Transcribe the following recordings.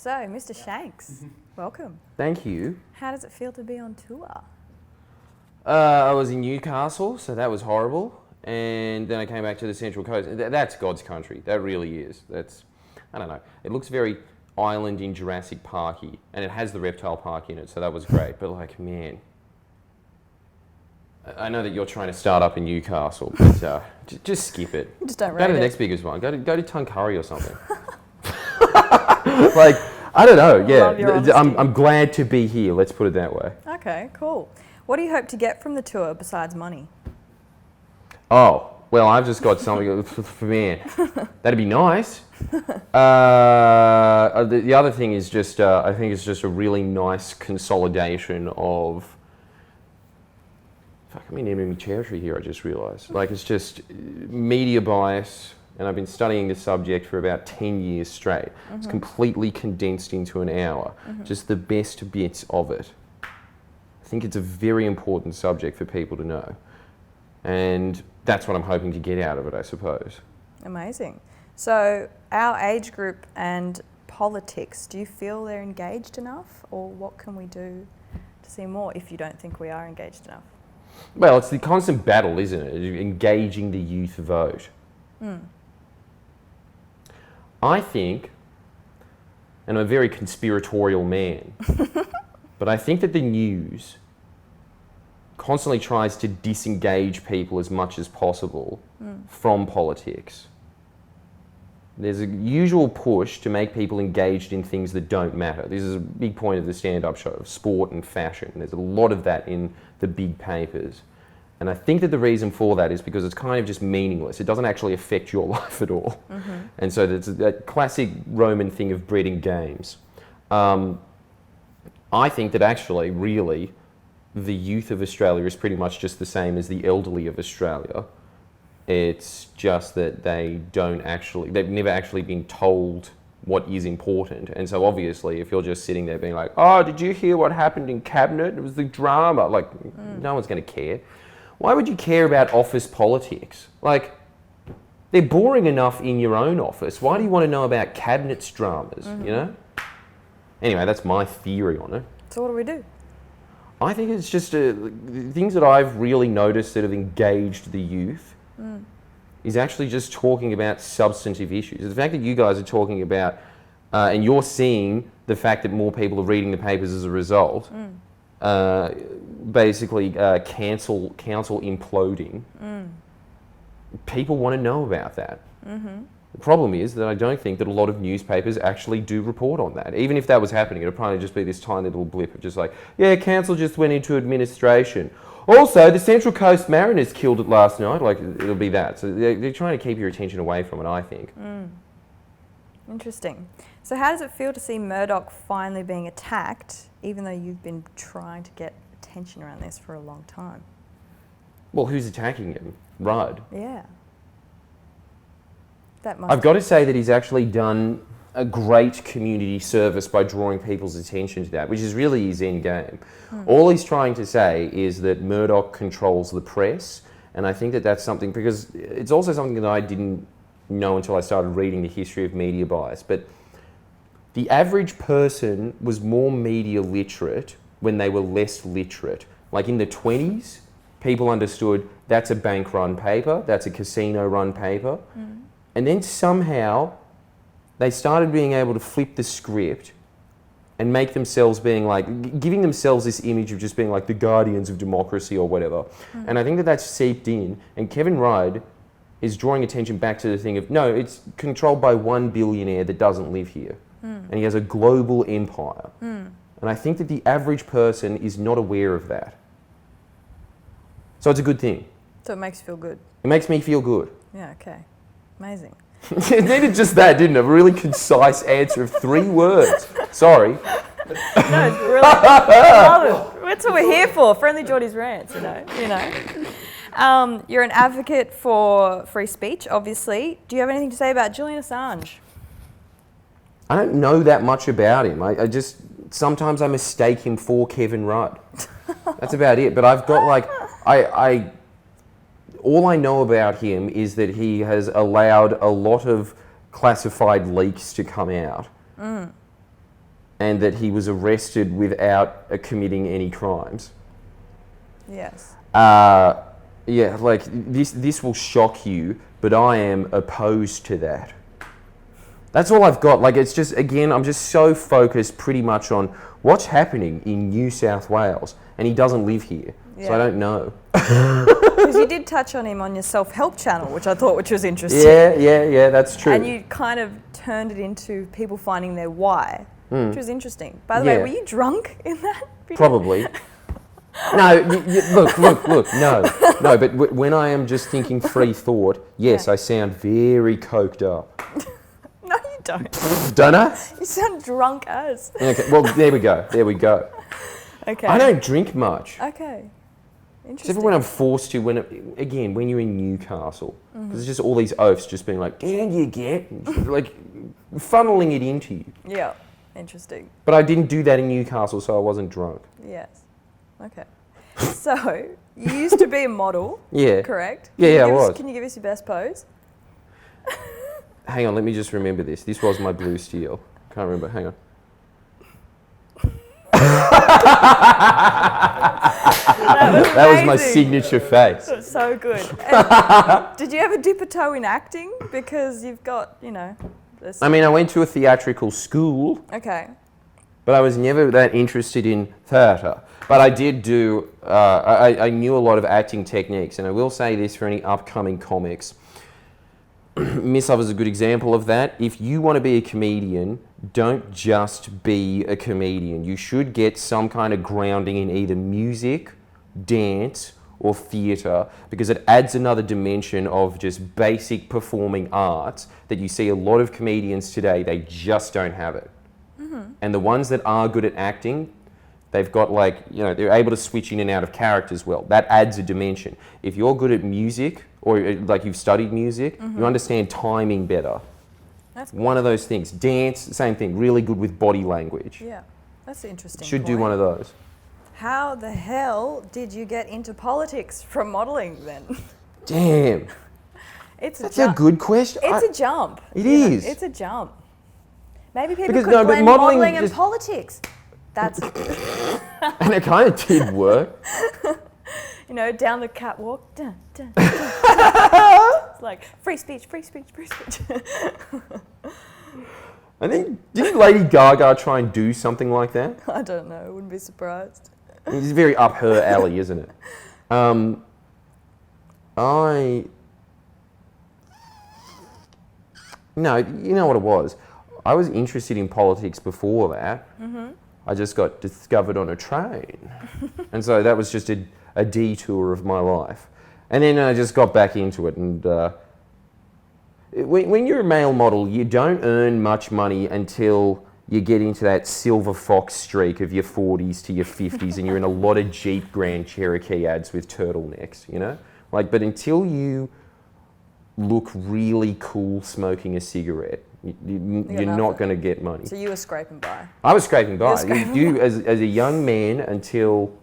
So, Mr. Shanks, welcome. Thank you. How does it feel to be on tour? I was in Newcastle, so that was horrible. And then I came back to the Central Coast. That's God's country. That really is. I don't know. It looks very island in Jurassic Parky, and it has the reptile park in it, so that was great. But like, man, I know that you're trying to start up in Newcastle, but just skip it. Just don't Go to the it. next biggest one. Go to Tuncurry or something. Like, I don't know. Yeah, I'm glad to be here. Let's put it that way. Okay, cool. What do you hope to get from the tour besides money? Oh, well, I've just got something for man. That'd be nice. The other thing is just, I think it's just a really nice consolidation of. Fuck, I'm in enemy territory here. I just realised. Like, it's just media bias. And I've been studying this subject for about 10 years straight. Mm-hmm. It's completely condensed into an hour, just the best bits of it. I think it's a very important subject for people to know. And that's what I'm hoping to get out of it, I suppose. Amazing. So, our age group and politics, do you feel they're engaged enough? Or what can we do to see more if you don't think we are engaged enough? Well, it's the constant battle, isn't it? Engaging the youth vote. I think, and I'm a very conspiratorial man, but I think that the news constantly tries to disengage people as much as possible from politics. There's a usual push to make people engaged in things that don't matter. This is a big point of the stand-up show, of sport and fashion. There's a lot of that in the big papers. And I think that the reason for that is because it's kind of just meaningless. It doesn't actually affect your life at all. And so it's a classic Roman thing of breeding games. I think that actually, really, the youth of Australia is pretty much just the same as the elderly of Australia. It's just that they've never actually been told what is important. And so obviously, if you're just sitting there being like, oh, did you hear what happened in Cabinet? It was the drama. Like, no one's going to care. Why would you care about office politics? Like, they're boring enough in your own office. Why do you want to know about Cabinet's dramas, you know? Anyway, that's my theory on it. So what do we do? I think it's just things that I've really noticed that have engaged the youth is actually just talking about substantive issues. The fact that you guys are talking about, and you're seeing the fact that more people are reading the papers as a result, basically council imploding. People want to know about that. The problem is that I don't think that a lot of newspapers actually do report on that. Even if that was happening, it'll probably just be this tiny little blip of just like, yeah, council just went into administration. Also, the Central Coast Mariners killed it last night. Like, it'll be that. So they're trying to keep your attention away from it, I think. Interesting. So how does it feel to see Murdoch finally being attacked, even though you've been trying to get attention around this for a long time? Well, who's attacking him? Rudd. Yeah. I've got to say that he's actually done a great community service by drawing people's attention to that, which is really his end game. All he's trying to say is that Murdoch controls the press, and I think that that's something, because it's also something that I didn't know until I started reading the history of media bias, but the average person was more media literate when they were less literate. Like in the 20s, people understood that's a bank-run paper, that's a casino-run paper, and then somehow they started being able to flip the script and make themselves being like, giving themselves this image of just being like the guardians of democracy or whatever. And I think that that's seeped in, and Kevin Rudd is drawing attention back to the thing of, no, it's controlled by one billionaire that doesn't live here. And he has a global empire. And I think that the average person is not aware of that. So it's a good thing. So it makes you feel good? It makes me feel good. Yeah, okay. Amazing. It needed just that, didn't it? A really concise answer of 3 words. Sorry. No, it's brilliant. I love it. That's what we're here for. Friendly Jordies rants, you know. You're an advocate for free speech, obviously. Do you have anything to say about Julian Assange? I don't know that much about him. I just, sometimes I mistake him for Kevin Rudd. That's about it. But I've got like, all I know about him is that he has allowed a lot of classified leaks to come out. And that he was arrested without committing any crimes. Yes. Yeah, like this will shock you, but I am opposed to that. That's all I've got. Like, it's just, again, I'm just so focused pretty much on what's happening in New South Wales, and he doesn't live here, so I don't know. Because you did touch on him on your self-help channel, which I thought was interesting. Yeah, that's true. And you kind of turned it into people finding their why, which was interesting. By the way, were you drunk in that video? Probably. No, look, no, but when I am just thinking free thought, yes, I sound very coked up. No, you don't. Don't I? You sound drunk as. Okay, well, there we go. Okay. I don't drink much. Okay. Interesting. Except for when I'm forced to, when you're in Newcastle, because there's just all these oafs just being like, can you get, like, funneling it into you. Yeah, interesting. But I didn't do that in Newcastle, so I wasn't drunk. Yes. Okay. So, you used to be a model. Yeah. Correct? Yeah, I was. Can you give us your best pose? Hang on, let me just remember this. This was my blue steel. Can't remember, hang on. That was my signature face. That was so good. And did you ever dip a toe in acting? Because you've got, this. I mean, I went to a theatrical school. Okay. But I was never that interested in theatre. But I did do, I knew a lot of acting techniques, and I will say this for any upcoming comics. Miss Love is a good example of that. If you want to be a comedian, don't just be a comedian. You should get some kind of grounding in either music, dance, or theatre, because it adds another dimension of just basic performing arts that you see a lot of comedians today, they just don't have it. And the ones that are good at acting, they've got they're able to switch in and out of characters well. That adds a dimension. If you're good at music, or like you've studied music, you understand timing better. That's cool. One of those things. Dance, same thing, really good with body language. Yeah, that's interesting. Should do one of those. How the hell did you get into politics from modelling then? Damn. That's a good question. It's a jump. It is. It's a jump. Maybe people Because, could blend modelling modelling and politics. That's and it kind of did work. Down the catwalk. Dun, dun, dun, dun. It's like free speech, free speech, free speech. I think, didn't Lady Gaga try and do something like that? I don't know. I wouldn't be surprised. It's very up her alley, isn't it? No, you know what it was? I was interested in politics before that. I just got discovered on a train. And so that was just a detour of my life. And then I just got back into it. And when you're a male model, you don't earn much money until you get into that silver fox streak of your 40s to your 50s and you're in a lot of Jeep Grand Cherokee ads with turtlenecks, But until you look really cool smoking a cigarette, you're not going to get money. So you were scraping by. I was scraping by. You as a young man until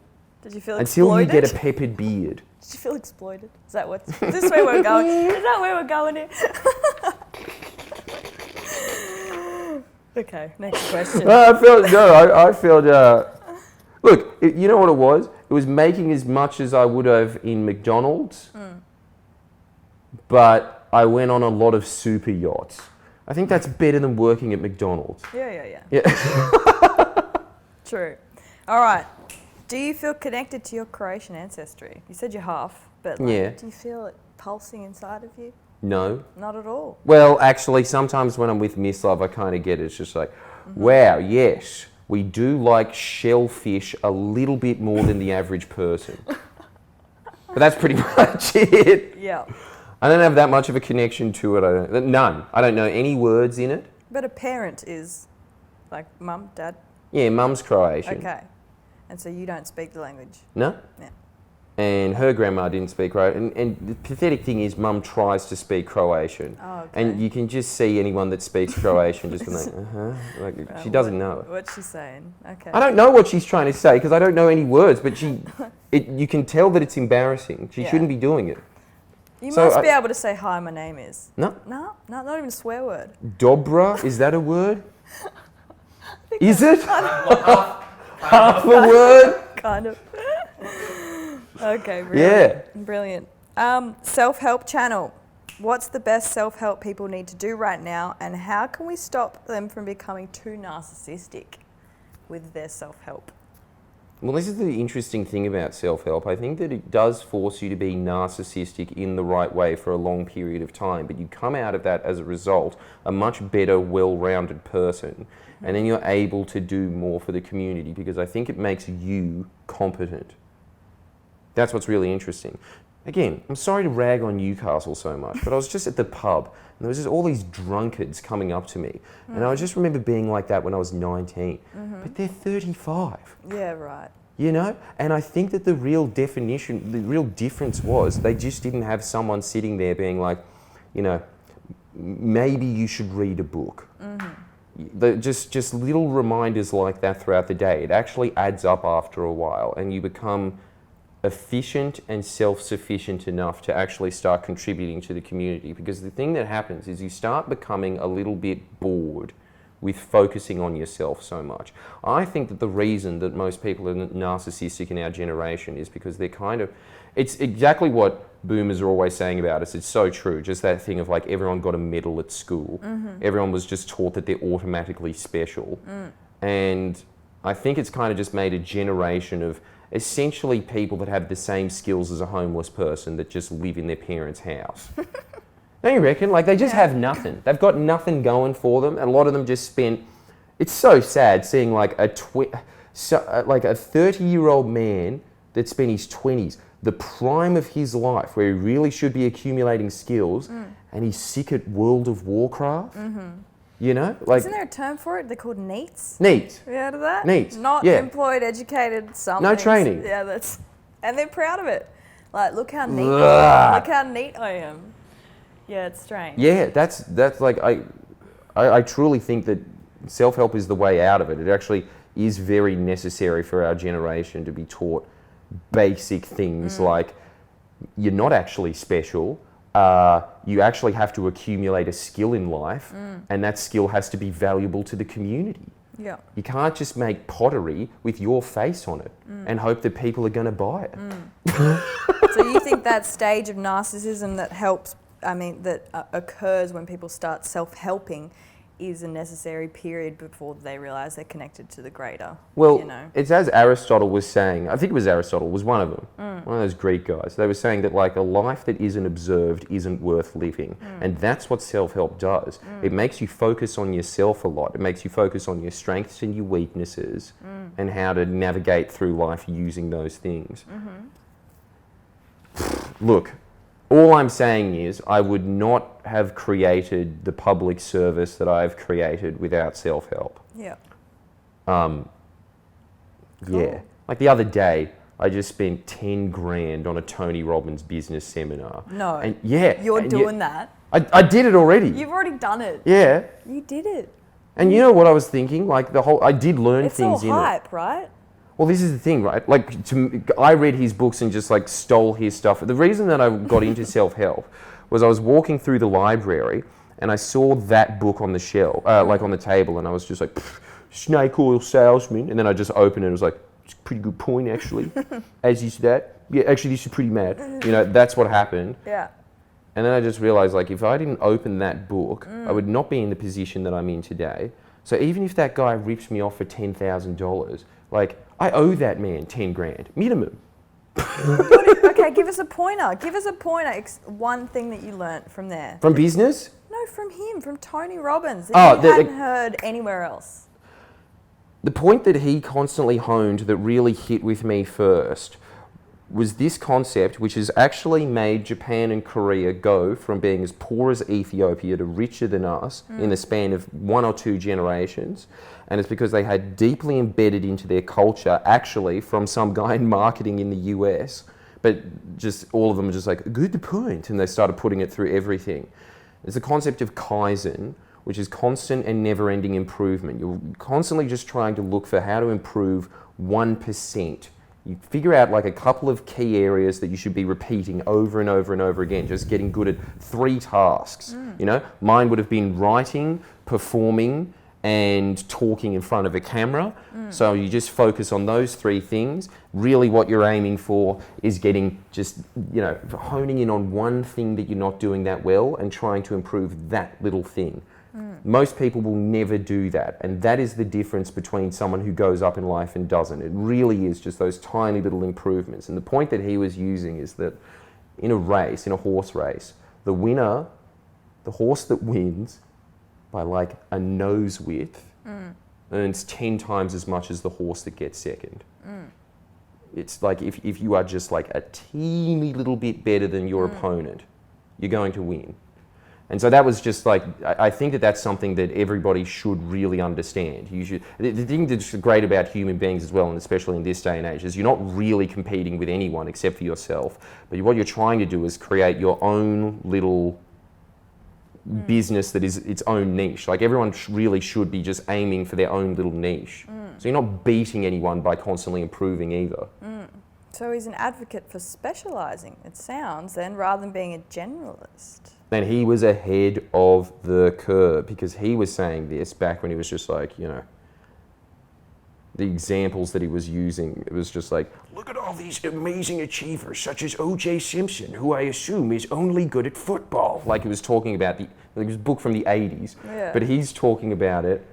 Did you feel until you exploited? get a peppered beard. Did you feel exploited? Is this where we're going? Is that where we're going here? Okay, next question. I felt. Look, you know what it was? It was making as much as I would have in McDonald's, but I went on a lot of super yachts. I think that's better than working at McDonald's. Yeah. Yeah. True. All right. Do you feel connected to your Croatian ancestry? You said you're half, but do you feel it pulsing inside of you? No. Not at all. Well, actually, sometimes when I'm with Miss Love, I kind of get it. It's just like, wow, yes, we do like shellfish a little bit more than the average person. But that's pretty much it. Yeah. I don't have that much of a connection to it. None. I don't know any words in it. But a parent is like mum, dad? Yeah, mum's Croatian. Okay. And so you don't speak the language? No. Yeah. And her grandma didn't speak Croatian. And the pathetic thing is mum tries to speak Croatian. Oh, okay. And you can just see anyone that speaks Croatian just going like, she doesn't know it. What's she saying? Okay. I don't know what she's trying to say because I don't know any words, but you can tell that it's embarrassing. She shouldn't be doing it. You must be able to say, hi, my name is. No. No, not even a swear word. Dobra, is that a word? Is it? Half a word? Kind of. Okay, brilliant. Yeah. Brilliant. Self-help channel. What's the best self-help people need to do right now, and how can we stop them from becoming too narcissistic with their self-help? Well, this is the interesting thing about self-help. I think that it does force you to be narcissistic in the right way for a long period of time, but you come out of that as a result a much better, well-rounded person, and then you're able to do more for the community because I think it makes you competent. That's what's really interesting. Again, I'm sorry to rag on Newcastle so much, but I was just at the pub and there was just all these drunkards coming up to me. And I just remember being like that when I was 19. But they're 35. Yeah, right. You know? And I think that the real difference was they just didn't have someone sitting there being like, you know, maybe you should read a book. Just little reminders like that throughout the day. It actually adds up after a while and you become efficient and self-sufficient enough to actually start contributing to the community, because the thing that happens is you start becoming a little bit bored with focusing on yourself so much. I think that the reason that most people are narcissistic in our generation is because they're kind of, it's exactly what boomers are always saying about us. It's so true. Just that thing of like everyone got a medal at school. Everyone was just taught that they're automatically special. And I think it's kind of just made a generation of essentially people that have the same skills as a homeless person that just live in their parents' house. Don't you reckon? Like they just have nothing. They've got nothing going for them. And a lot of them just spent, it's so sad seeing like a 30-year-old man that spent his 20s, the prime of his life where he really should be accumulating skills, and he's sick at World of Warcraft. You know, like isn't there a term for it? They're called NEETs. NEETs. Have you heard of that? NEETs. Not employed, educated, something. No training. Yeah, and they're proud of it. Like, look how neat. Look how neat I am. Yeah, it's strange. Yeah, that's like I truly think that self-help is the way out of it. It actually is very necessary for our generation to be taught basic things like you're not actually special. You actually have to accumulate a skill in life, and that skill has to be valuable to the community. Yeah. You can't just make pottery with your face on it and hope that people are going to buy it. So you think that stage of narcissism that occurs when people start self-helping is a necessary period before they realise they're connected to the greater? Well, you know? It's as Aristotle was saying, I think it was Aristotle, was one of them, one of those Greek guys. They were saying that like a life that isn't observed isn't worth living. And that's what self-help does. It makes you focus on yourself a lot. It makes you focus on your strengths and your weaknesses and how to navigate through life using those things. Look, all I'm saying is I would not have created the public service that I've created without self-help. Yeah. Yeah. Like the other day, I just spent 10 grand on a Tony Robbins business seminar. No. And yeah. You're doing that. I did it already. You've already done it. Yeah. You did it. And you know what I was thinking? Like I did learn things in it. It's all hype, right? Well, this is the thing, right? Like, I read his books and just like stole his stuff. The reason that I got into self-help was I was walking through the library and I saw that book on the shelf, like on the table, and I was just like, snake oil salesman. And then I just opened it and it was like, it's a pretty good point, actually. As is that. Yeah, actually, this is pretty mad. You know, that's what happened. Yeah. And then I just realized, like, if I didn't open that book, I would not be in the position that I'm in today. So even if that guy rips me off for $10,000, like, I owe that man 10 grand, minimum. Okay, give us a pointer. Give us a pointer. One thing that you learnt from there. From business? No, from him, from Tony Robbins. That you hadn't heard anywhere else. The point that he constantly honed that really hit with me first was this concept which has actually made Japan and Korea go from being as poor as Ethiopia to richer than us in the span of 1 or 2 generations. And it's because they had deeply embedded into their culture, actually from some guy in marketing in the US, but just all of them were just like, good point, and they started putting it through everything. It's the concept of Kaizen, which is constant and never-ending improvement. You're constantly just trying to look for how to improve 1%. You figure out like a couple of key areas that you should be repeating over and over and over again, just getting good at 3 tasks. You know, mine would have been writing, performing, and talking in front of a camera. So you just focus on those 3 things. Really what you're aiming for is getting just, you know, honing in on one thing that you're not doing that well and trying to improve that little thing. Most people will never do that, and that is the difference between someone who goes up in life and doesn't. It really is just those tiny little improvements. And the point that he was using is that in a race, in a horse race, the winner, the horse that wins by like a nose width, earns 10 times as much as the horse that gets second. It's like if you are just like a teeny little bit better than your opponent, you're going to win. And so that was just like, I think that that's something that everybody should really understand. You should, the thing that's great about human beings as well, and especially in this day and age, is you're not really competing with anyone except for yourself. But what you're trying to do is create your own little business that is its own niche. Like everyone really should be just aiming for their own little niche. So you're not beating anyone by constantly improving either. So he's an advocate for specialising, it sounds, then, rather than being a generalist. And he was ahead of the curve, because he was saying this back when he was just like, you know, the examples that he was using, it was just like, look at all these amazing achievers, such as O.J. Simpson, who I assume is only good at football. Like he was talking about, it was a book from the 80s, but he's talking about it.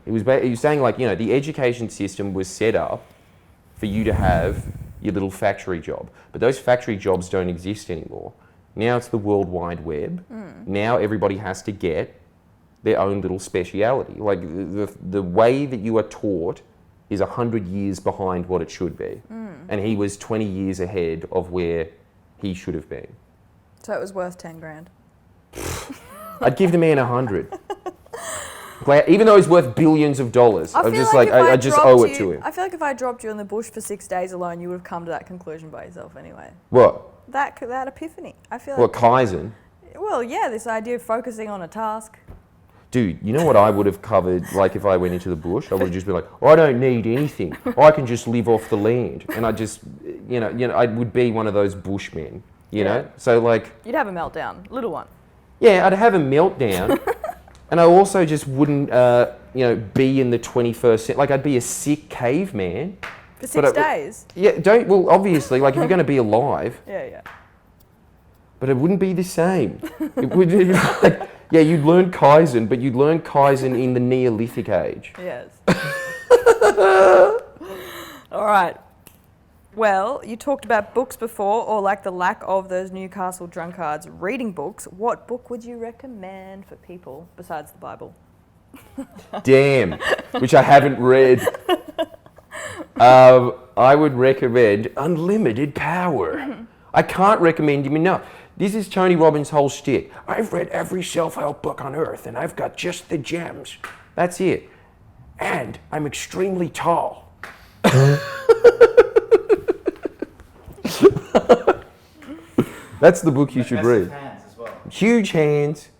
He was saying like, you know, the education system was set up for you to have your little factory job. But those factory jobs don't exist anymore. Now it's the World Wide Web. Now everybody has to get their own little speciality. Like the way that you are taught is 100 years behind what it should be. And he was 20 years ahead of where he should have been. So it was worth 10 grand. I'd give the man 100. Even though he's worth billions of dollars, I'm just like, I just owe it to him. I feel like if I dropped you in the bush for 6 days alone, you would have come to that conclusion by yourself anyway. What? That epiphany. I feel like. What, Kaizen? Well, yeah, this idea of focusing on a task. Dude, you know what I would have covered, like if I went into the bush? I would have just been like, I don't need anything. I can just live off the land. And I just, you know, I would be one of those bushmen, you know? So like... You'd have a meltdown, little one. Yeah, I'd have a meltdown. And I also just wouldn't, you know, be in the 21st century. Like I'd be a sick caveman. For 6 days? Yeah, well, obviously, like if you're going to be alive. Yeah. But it wouldn't be the same. It would, like, yeah, you'd learn Kaizen, but you'd learn Kaizen in the Neolithic age. Yes. All right. Well, you talked about books before, or like the lack of those Newcastle drunkards reading books. What book would you recommend for people besides the Bible? Damn, which I haven't read. I would recommend Unlimited Power. I can't recommend him enough. This is Tony Robbins' whole shtick. I've read every self-help book on earth, and I've got just the gems. That's it. And I'm extremely tall. That's the book you should read. Hands as well. Huge hands,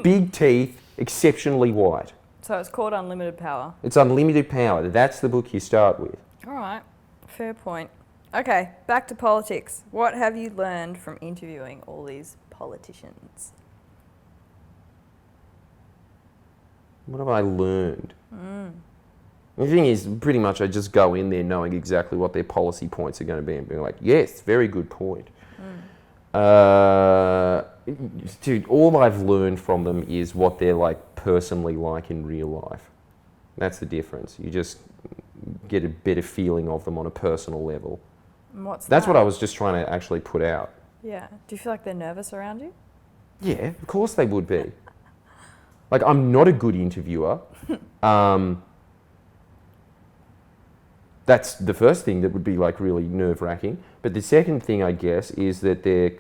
big teeth, exceptionally white. So it's called Unlimited Power. It's Unlimited Power. That's the book you start with. All right. Fair point. Okay, back to politics. What have you learned from interviewing all these politicians? What have I learned? The thing is, pretty much I just go in there knowing exactly what their policy points are going to be and being like, yes, very good point. Dude, all I've learned from them is what they're like personally like in real life. That's the difference. You just get a better feeling of them on a personal level. And what's That's that? what I was just trying to actually put out. Yeah. Do you feel like they're nervous around you? Yeah, of course they would be. Like, I'm not a good interviewer. That's the first thing that would be like really nerve-wracking. But the second thing, I guess, is that they're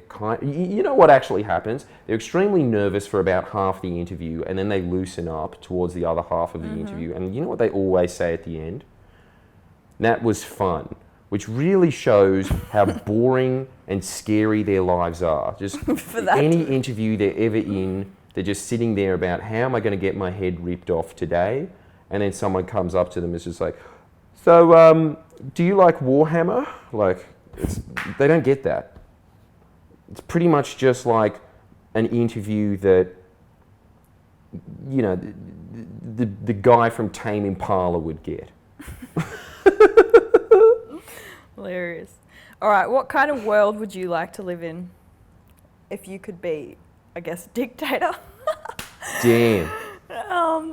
you know what actually happens? They're extremely nervous for about half the interview, and then they loosen up towards the other half of the interview. And you know what they always say at the end? That was fun, which really shows how boring and scary their lives are. Just any interview they're ever in, they're just sitting there about how am I going to get my head ripped off today? And then someone comes up to them and is just like, so, do you like Warhammer? Like, they don't get that. It's pretty much just like an interview that, you know, the guy from Tame Impala would get. Hilarious. All right, what kind of world would you like to live in if you could be, I guess, dictator? Damn.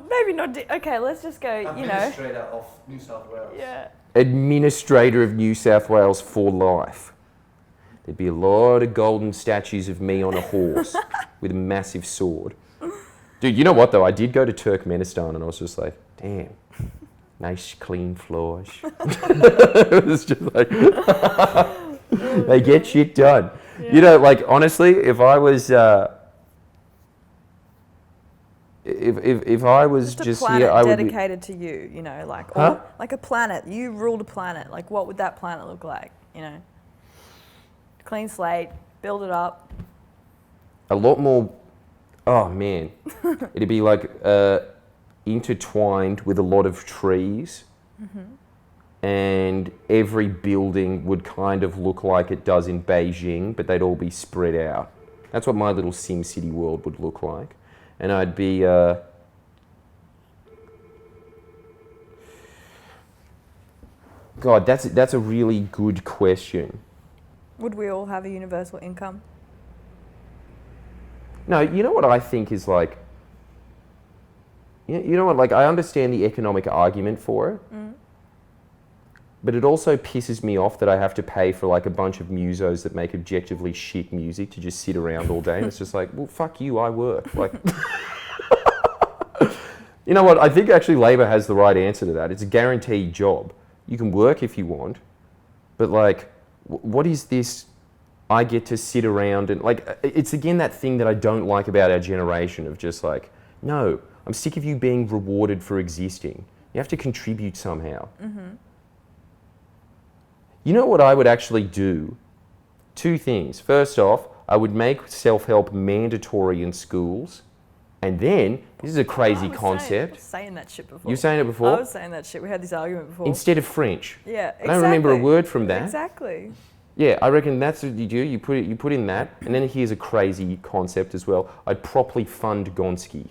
Maybe not. Okay, let's just go. Administrator of New South Wales. Yeah. Administrator of New South Wales for life. There'd be a lot of golden statues of me on a horse with a massive sword. Dude, you know what though? I did go to Turkmenistan and I was just like, damn, nice clean floors. It was just like, they get shit done. Yeah. You know, like honestly, if I was... If I was just here, I would be dedicated to you, you know, like huh? like a planet. You ruled a planet. Like, what would that planet look like? You know, clean slate, build it up. A lot more. Oh man, it'd be like intertwined with a lot of trees, and every building would kind of look like it does in Beijing, but they'd all be spread out. That's what my little SimCity world would look like. And I'd be, God, that's a really good question. Would we all have a universal income? No, you know what I think is like, you know what, like I understand the economic argument for it, but it also pisses me off that I have to pay for like a bunch of musos that make objectively shit music to just sit around all day. And it's just like, well, fuck you, I work. Like, you know what, I think actually Labor has the right answer to that. It's a guaranteed job. You can work if you want, but like, what is this? I get to sit around and like, it's again that thing that I don't like about our generation of just like, no, I'm sick of you being rewarded for existing. You have to contribute somehow. You know what I would actually do? Two things. First off, I would make self-help mandatory in schools. And then, this is a crazy concept. I was saying that shit before. You were saying it before? I was saying that shit. We had this argument before. Instead of French. Yeah, exactly. I don't remember a word from that. Exactly. Yeah, I reckon that's what you do. You put in that, and then here's a crazy concept as well. I'd properly fund Gonski,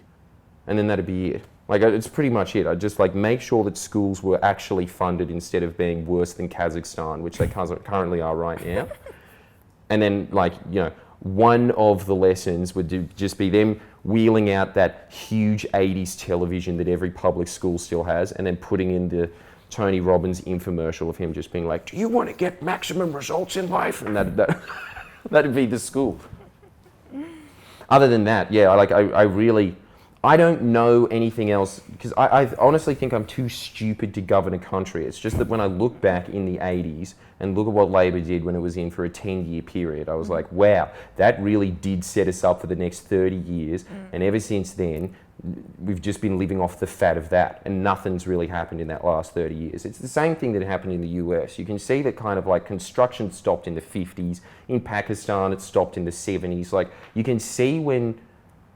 and then that'd be it. Like, it's pretty much it. I'd just like make sure that schools were actually funded instead of being worse than Kazakhstan, which they currently are right now. And then, like, you know, one of the lessons would just be them wheeling out that huge 80s television that every public school still has, and then putting in the Tony Robbins infomercial of him just being like, do you want to get maximum results in life? And that'd be the school. Other than that, yeah, I don't know anything else, because I honestly think I'm too stupid to govern a country. It's just that when I look back in the 80s and look at what Labor did when it was in for a 10-year period, I was like, wow, that really did set us up for the next 30 years. And ever since then, we've just been living off the fat of that, and nothing's really happened in that last 30 years. It's the same thing that happened in the US. You can see that kind of like construction stopped in the 50s. In Pakistan, it stopped in the 70s. Like, you can see when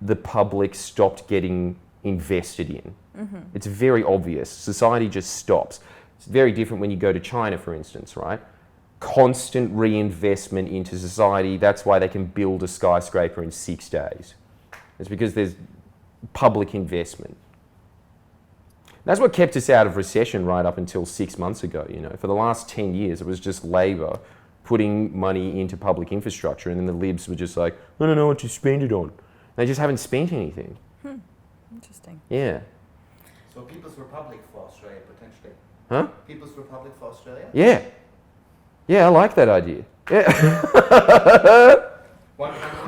the public stopped getting invested in. It's very obvious. Society just stops. It's very different when you go to China, for instance, right? Constant reinvestment into society. That's why they can build a skyscraper in 6 days. It's because there's public investment. That's what kept us out of recession right up until 6 months ago. You know, for the last 10 years, it was just Labor putting money into public infrastructure, and then the libs were just like, I don't know what to spend it on. They just haven't spent anything. Interesting. Yeah. So People's Republic for Australia, potentially. Huh? People's Republic for Australia? Yeah. Yeah, I like that idea. Yeah.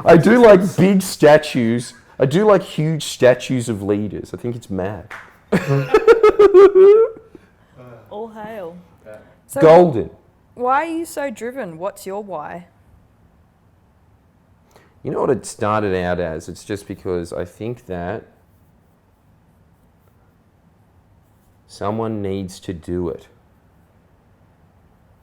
I do like big statues. I do like huge statues of leaders. I think it's mad. All All hail. Yeah. So Golden. why are you so driven? What's your why? You know what it started out as? It's just because I think that someone needs to do it.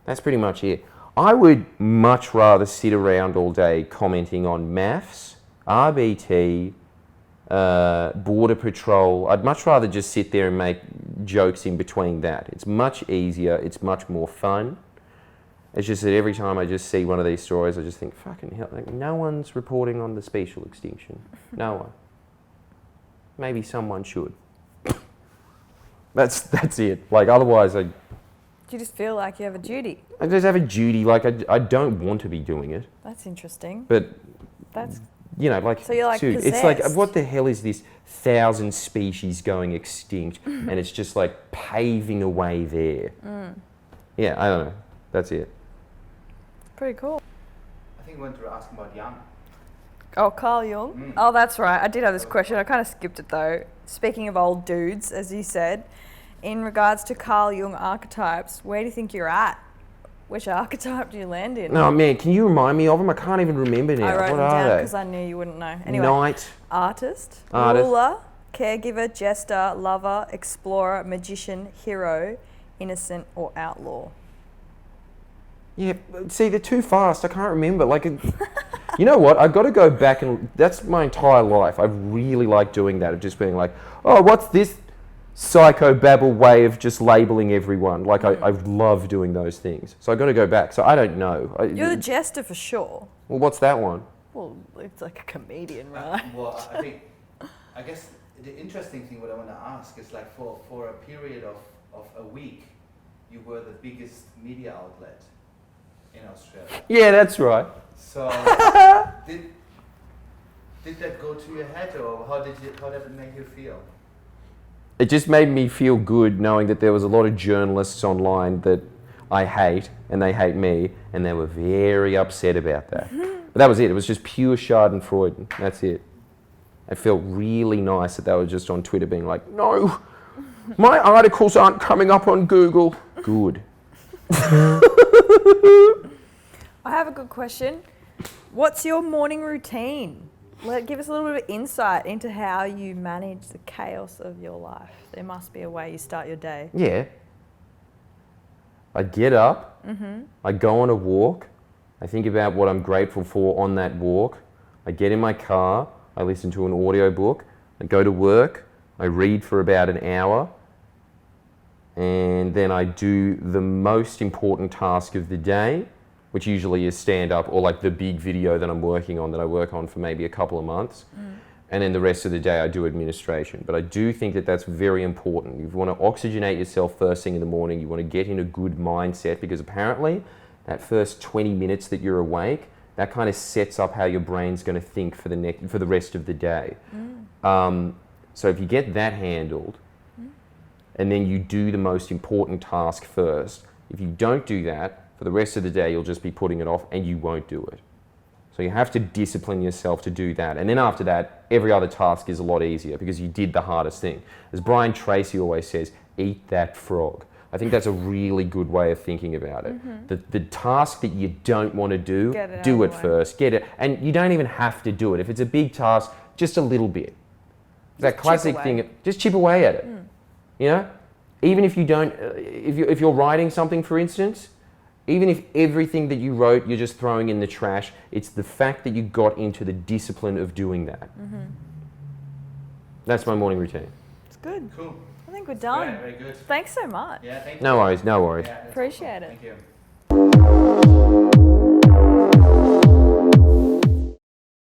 That's pretty much it. I would much rather sit around all day commenting on maths, RBT, Border Patrol. I'd much rather just sit there and make jokes in between that. It's much easier, it's much more fun. It's just that every time I just see one of these stories, I just think, fucking hell, like, no one's reporting on the special extinction. No one. Maybe someone should. That's it. Like, otherwise, Do you just feel like you have a duty? I just have a duty. Like, I don't want to be doing it. That's interesting. But, That's you know, like, So you're, like, dude, it's like, possessed. what the hell is this 1,000 species going extinct? And it's just like paving a way there. Yeah, I don't know. That's it. pretty cool. I think we went to ask about Young. Oh, Carl Jung. Oh, that's right. I did have this question. I kind of skipped it though. Speaking of old dudes, as you said, in regards to Carl Jung archetypes, where do you think you're at? Which archetype do you land in? Oh man, can you remind me of them? I can't even remember now. I wrote What them are down they? because I knew you wouldn't know. Anyway, Knight. artist, Artist. ruler, caregiver, jester, lover, explorer, magician, hero, innocent, or outlaw. Yeah, see, they're too fast. I can't remember. Like, you know what? I've got to go back and. That's my entire life. I really like doing that, of just being like, oh, what's this psychobabble way of just labeling everyone? Like, I love doing those things. So I've got to go back. So I don't know. You're the jester for sure. Well, what's that one? Well, it's like a comedian, right? Well, I guess the interesting thing what I want to ask is like for a period of a week, you were the biggest media outlet in Australia. Yeah, that's right. So did that go to your head, or how did it make you feel? It just made me feel good knowing that there was a lot of journalists online that I hate, and they hate me, and they were very upset about that. But that was it. It was just pure Schadenfreude. That's it. It felt really nice that they were just on Twitter being like, no, my articles aren't coming up on Google. Good. I have a good question. What's your morning routine? Give us a little bit of insight into how you manage the chaos of your life. There must be a way you start your day. Yeah. I get up, I go on a walk, I think about what I'm grateful for on that walk, I get in my car, I listen to an audiobook, I go to work, I read for about an hour, and then I do the most important task of the day, which usually is stand up or like the big video that I'm working on, that I work on for maybe a couple of months. And then the rest of the day I do administration. But I do think that that's very important. You want to oxygenate yourself first thing in the morning. You want to get in a good mindset, because apparently that first 20 minutes that you're awake, that kind of sets up how your brain's going to think for the rest of the day. So if you get that handled, and then you do the most important task first, if you don't do that, for the rest of the day, you'll just be putting it off and you won't do it. So you have to discipline yourself to do that. And then after that, every other task is a lot easier because you did the hardest thing. As Brian Tracy always says, eat that frog. I think that's a really good way of thinking about it. The task that you don't want to do, do it first. Get it. And you don't even have to do it. If it's a big task, just a little bit. That classic thing, just chip away at it. You know? Even if you don't, if you're writing something, for instance, even if everything that you wrote you're just throwing in the trash, it's the fact that you got into the discipline of doing that. That's my morning routine. It's good. Cool. I think we're done. Very, very good. Thanks so much. Yeah, thank you. No worries, no worries. Yeah, that's Appreciate awesome. it. Thank you.